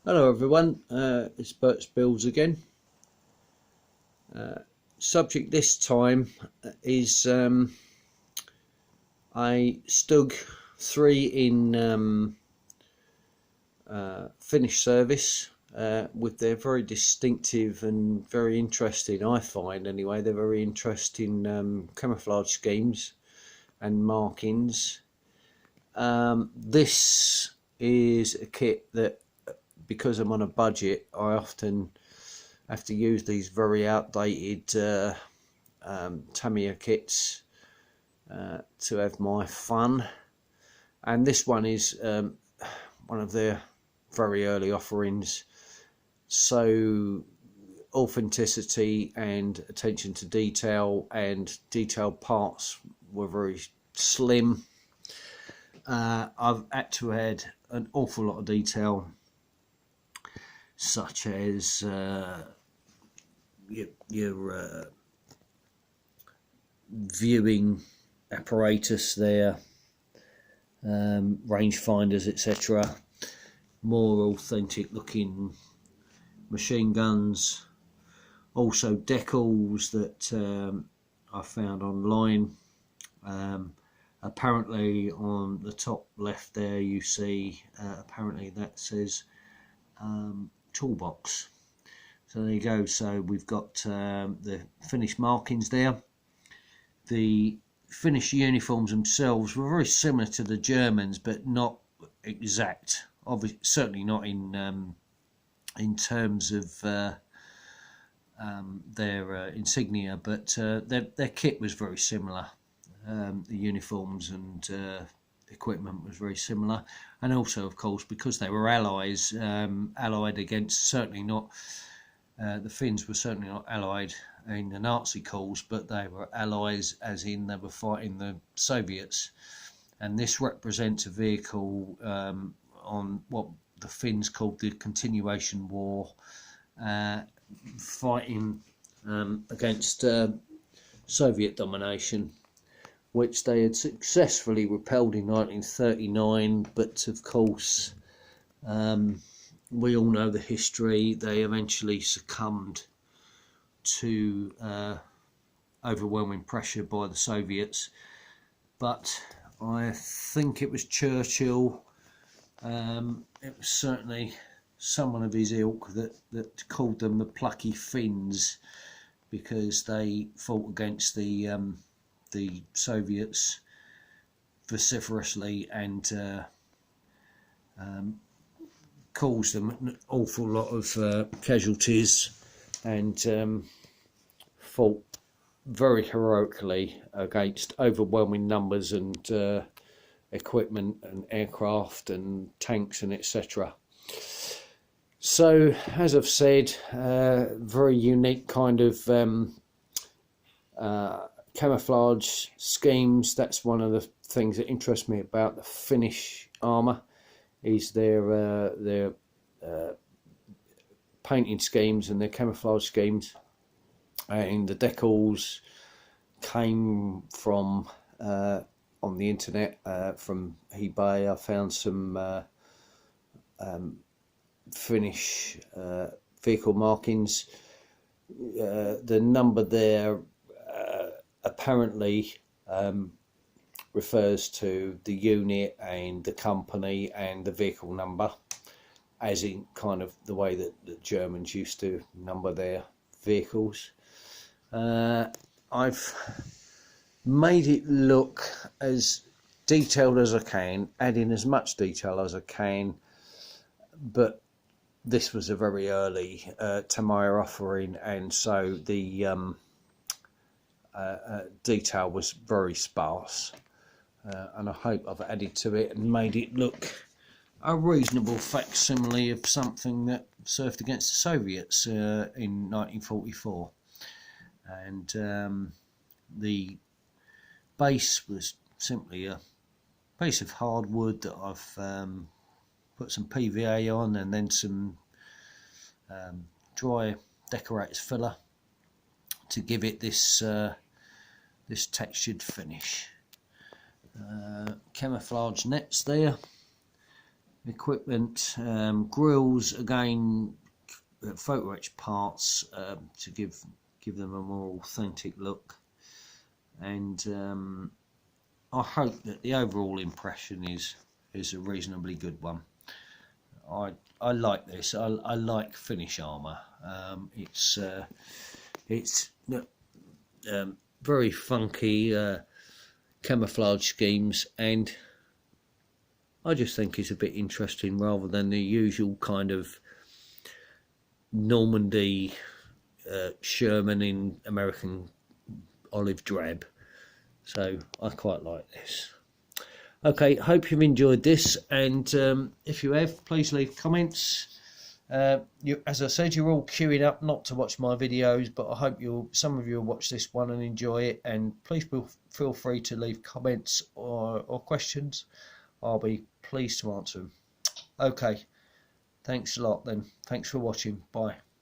Hello everyone, it's Bert's Builds again. Subject this time is a Stug 3 in Finnish service with their very distinctive and very interesting, I find anyway, they're very interesting camouflage schemes and markings. This is a kit that, because I'm on a budget, I often have to use these very outdated Tamiya kits to have my fun, and this one is one of their very early offerings, so authenticity and attention to detail and detailed parts were very slim. I've had to add an awful lot of detail, such as your viewing apparatus there, rangefinders, etc. More authentic looking machine guns, also decals that I found online. Apparently on the top left there you see apparently that says toolbox. So there you go. So we've got the Finnish markings there. The Finnish uniforms themselves were very similar to the Germans, but not exact. Obviously, certainly not in terms of their insignia, but their kit was very similar. The uniforms and equipment was very similar, and also of course because they were allies, allied against, certainly not the Finns were certainly not allied in the Nazi cause, but they were allies as in they were fighting the Soviets, and this represents a vehicle on what the Finns called the Continuation War, fighting against Soviet domination, which they had successfully repelled in 1939, but of course we all know the history. They eventually succumbed to overwhelming pressure by the Soviets, but I think it was Churchill, it was certainly someone of his ilk that called them the plucky Finns, because they fought against the Soviets vociferously and caused them an awful lot of casualties, and fought very heroically against overwhelming numbers and equipment and aircraft and tanks and etc. So as I've said, very unique kind of camouflage schemes. That's one of the things that interests me about the Finnish armour, is their painting schemes and their camouflage schemes. And the decals came from on the internet, from eBay. I found some Finnish vehicle markings. The number there apparently refers to the unit and the company and the vehicle number, as in kind of the way that the Germans used to number their vehicles. I've made it look as detailed as I can, add in as much detail as I can, but this was a very early Tamiya offering, and so the detail was very sparse, and I hope I've added to it and made it look a reasonable facsimile of something that served against the Soviets in 1944. And the base was simply a piece of hardwood that I've put some PVA on, and then some dry decorator's filler to give it this this textured finish. Camouflage nets there, equipment, grills again, photo etch parts to give them a more authentic look, and I hope that the overall impression is a reasonably good one. I like this. I like Finnish armour. It's very funky camouflage schemes, and I just think it's a bit interesting rather than the usual kind of Normandy Sherman in American olive drab. So I quite like this. Okay, hope you've enjoyed this, and if you have, please leave comments. As I said, you're all queuing up not to watch my videos, but I hope some of you will watch this one and enjoy it, and please feel free to leave comments or questions. I'll be pleased to answer them. Okay, thanks a lot then. Thanks for watching. Bye.